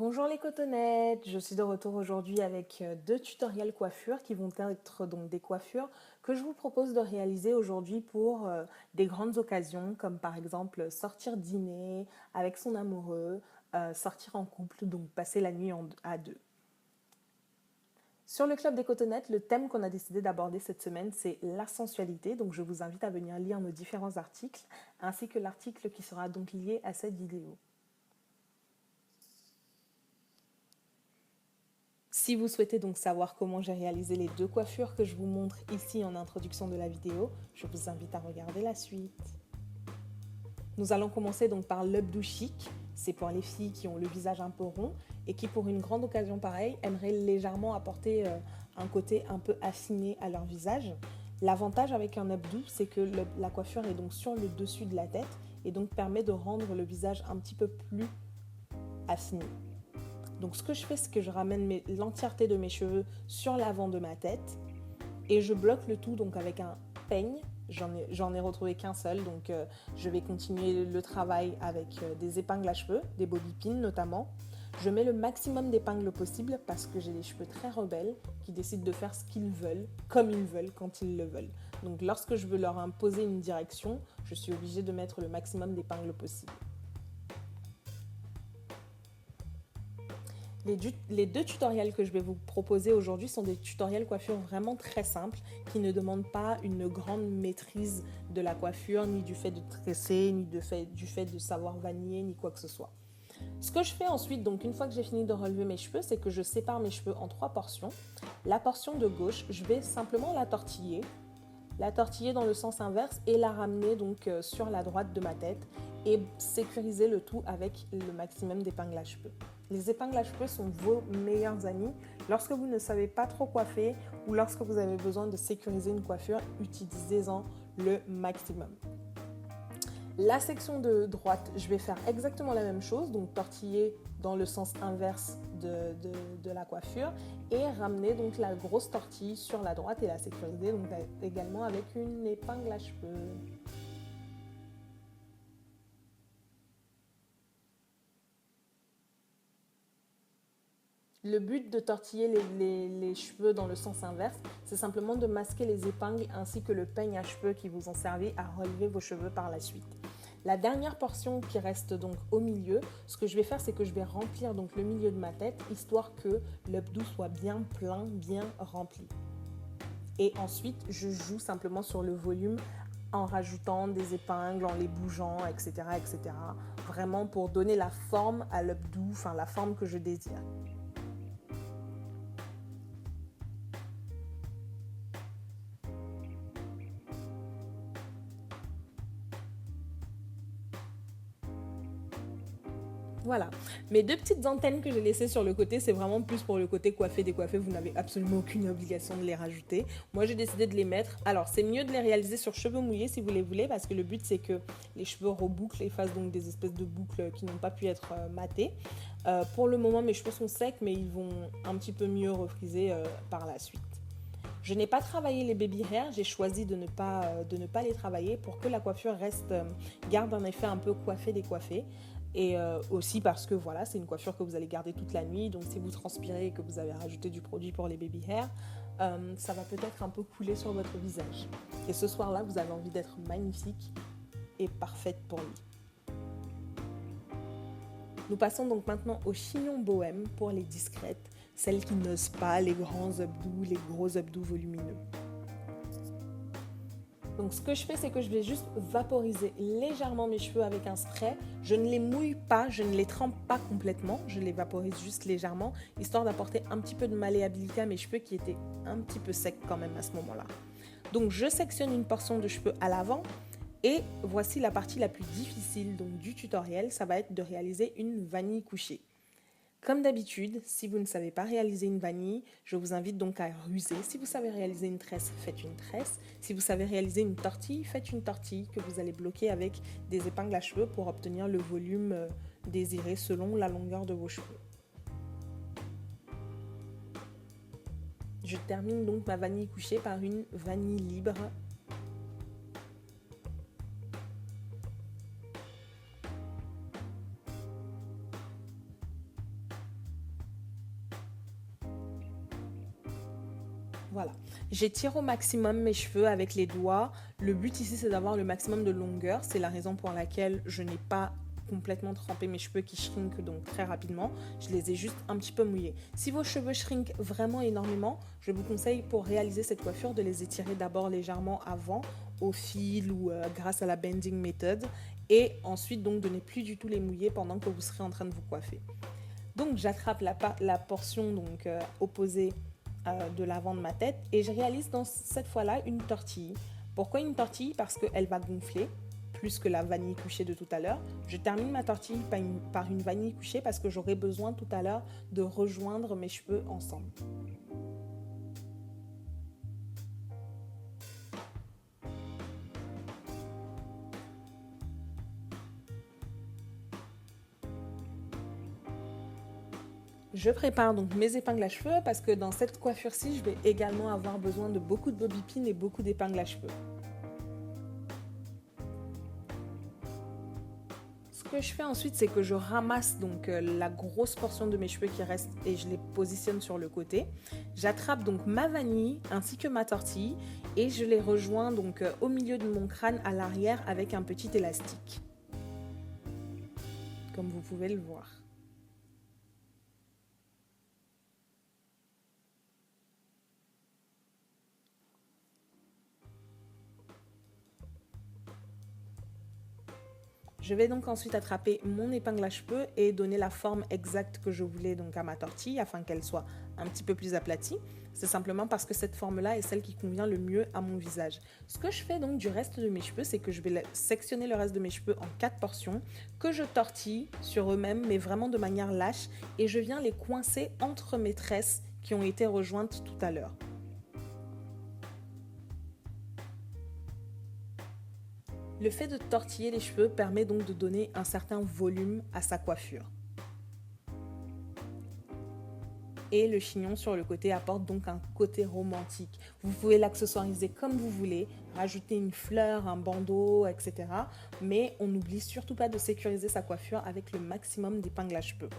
Bonjour les cotonnettes, je suis de retour aujourd'hui avec deux tutoriels coiffure qui vont être donc des coiffures que je vous propose de réaliser aujourd'hui pour des grandes occasions comme par exemple sortir dîner avec son amoureux, sortir en couple, donc passer la nuit à deux. Sur le Club des cotonnettes, le thème qu'on a décidé d'aborder cette semaine, c'est la sensualité. Donc je vous invite à venir lire nos différents articles ainsi que l'article qui sera donc lié à cette vidéo. Si vous souhaitez donc savoir comment j'ai réalisé les deux coiffures que je vous montre ici en introduction de la vidéo, je vous invite à regarder la suite. Nous allons commencer donc par l'updo chic. C'est pour les filles qui ont le visage un peu rond et qui pour une grande occasion pareille aimeraient légèrement apporter un côté un peu affiné à leur visage. L'avantage avec un updo, c'est que la coiffure est donc sur le dessus de la tête et donc permet de rendre le visage un petit peu plus affiné. Donc ce que je fais, c'est que je ramène l'entièreté de mes cheveux sur l'avant de ma tête et je bloque le tout donc avec un peigne. J'en ai retrouvé qu'un seul, donc je vais continuer le travail avec des épingles à cheveux, des bobby pins notamment. Je mets le maximum d'épingles possible parce que j'ai des cheveux très rebelles qui décident de faire ce qu'ils veulent, comme ils veulent, quand ils le veulent. Donc lorsque je veux leur imposer une direction, je suis obligée de mettre le maximum d'épingles possible. Les deux tutoriels que je vais vous proposer aujourd'hui sont des tutoriels coiffure vraiment très simples qui ne demandent pas une grande maîtrise de la coiffure, ni du fait de tresser, ni du fait de savoir vaniller, ni quoi que ce soit. Ce que je fais ensuite, donc une fois que j'ai fini de relever mes cheveux, c'est que je sépare mes cheveux en trois portions. La portion de gauche, je vais simplement la tortiller dans le sens inverse et la ramener donc sur la droite de ma tête et sécuriser le tout avec le maximum d'épingles à cheveux. Les épingles à cheveux sont vos meilleurs amis. Lorsque vous ne savez pas trop coiffer ou lorsque vous avez besoin de sécuriser une coiffure, utilisez-en le maximum. La section de droite, je vais faire exactement la même chose, donc tortiller dans le sens inverse de la coiffure et ramener donc la grosse tortille sur la droite et la sécuriser donc également avec une épingle à cheveux. Le but de tortiller les cheveux dans le sens inverse, c'est simplement de masquer les épingles ainsi que le peigne à cheveux qui vous ont servi à relever vos cheveux par la suite. La dernière portion qui reste donc au milieu, ce que je vais faire, c'est que je vais remplir donc le milieu de ma tête, histoire que l'updo soit bien plein, bien rempli. Et ensuite, je joue simplement sur le volume en rajoutant des épingles, en les bougeant, etc., etc. Vraiment pour donner la forme à l'updo, enfin la forme que je désire. Voilà. Mes deux petites antennes que j'ai laissées sur le côté, c'est vraiment plus pour le côté coiffé, décoiffé. Vous n'avez absolument aucune obligation de les rajouter. Moi, j'ai décidé de les mettre. Alors, c'est mieux de les réaliser sur cheveux mouillés si vous les voulez, parce que le but, c'est que les cheveux rebouclent et fassent donc des espèces de boucles qui n'ont pas pu être matées. Pour le moment, mes cheveux sont secs, mais ils vont un petit peu mieux refriser par la suite. Je n'ai pas travaillé les baby hair, j'ai choisi de ne pas les travailler pour que la coiffure garde un effet un peu coiffé décoiffé. Et aussi parce que voilà, c'est une coiffure que vous allez garder toute la nuit, donc si vous transpirez et que vous avez rajouté du produit pour les baby hair, ça va peut-être un peu couler sur votre visage. Et ce soir-là, vous avez envie d'être magnifique et parfaite pour lui. Nous passons donc maintenant au chignon bohème pour les discrètes, celles qui n'osent pas les grands updos, les gros updos volumineux. Donc ce que je fais, c'est que je vais juste vaporiser légèrement mes cheveux avec un spray. Je ne les mouille pas, je ne les trempe pas complètement, je les vaporise juste légèrement, histoire d'apporter un petit peu de malléabilité à mes cheveux qui étaient un petit peu secs quand même à ce moment-là. Donc je sectionne une portion de cheveux à l'avant et voici la partie la plus difficile donc, du tutoriel, ça va être de réaliser une vanille couchée. Comme d'habitude, si vous ne savez pas réaliser une vanille, je vous invite donc à ruser. Si vous savez réaliser une tresse, faites une tresse. Si vous savez réaliser une tortille, faites une tortille que vous allez bloquer avec des épingles à cheveux pour obtenir le volume désiré selon la longueur de vos cheveux. Je termine donc ma vanille couchée par une vanille libre. Voilà, j'étire au maximum mes cheveux avec les doigts. Le but ici, c'est d'avoir le maximum de longueur. C'est la raison pour laquelle je n'ai pas complètement trempé mes cheveux qui shrinkent donc très rapidement. Je les ai juste un petit peu mouillés. Si vos cheveux shrinkent vraiment énormément, je vous conseille pour réaliser cette coiffure de les étirer d'abord légèrement avant au fil ou grâce à la bending method et ensuite donc de ne plus du tout les mouiller pendant que vous serez en train de vous coiffer. Donc j'attrape la portion donc opposée de l'avant de ma tête et je réalise dans cette fois-là une tortille. Pourquoi une tortille? Parce qu'elle va gonfler plus que la vanille couchée de tout à l'heure. Je termine ma tortille par une vanille couchée parce que j'aurai besoin tout à l'heure de rejoindre mes cheveux ensemble. Je prépare donc mes épingles à cheveux parce que dans cette coiffure-ci, je vais également avoir besoin de beaucoup de bobby pins et beaucoup d'épingles à cheveux. Ce que je fais ensuite, c'est que je ramasse donc la grosse portion de mes cheveux qui reste et je les positionne sur le côté. J'attrape donc ma vanille ainsi que ma tortille et je les rejoins donc au milieu de mon crâne à l'arrière avec un petit élastique. Comme vous pouvez le voir. Je vais donc ensuite attraper mon épingle à cheveux et donner la forme exacte que je voulais donc à ma tortille afin qu'elle soit un petit peu plus aplatie. C'est simplement parce que cette forme-là est celle qui convient le mieux à mon visage. Ce que je fais donc du reste de mes cheveux, c'est que je vais sectionner le reste de mes cheveux en 4 portions que je tortille sur eux-mêmes, mais vraiment de manière lâche, et je viens les coincer entre mes tresses qui ont été rejointes tout à l'heure. Le fait de tortiller les cheveux permet donc de donner un certain volume à sa coiffure. Et le chignon sur le côté apporte donc un côté romantique. Vous pouvez l'accessoiriser comme vous voulez, rajouter une fleur, un bandeau, etc. Mais on n'oublie surtout pas de sécuriser sa coiffure avec le maximum d'épingles à cheveux.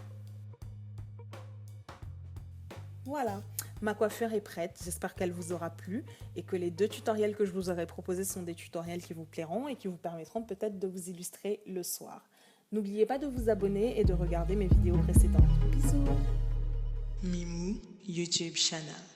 Voilà, ma coiffure est prête, j'espère qu'elle vous aura plu et que les 2 tutoriels que je vous aurai proposés sont des tutoriels qui vous plairont et qui vous permettront peut-être de vous illustrer le soir. N'oubliez pas de vous abonner et de regarder mes vidéos précédentes. Bisous. Mimou YouTube Channel.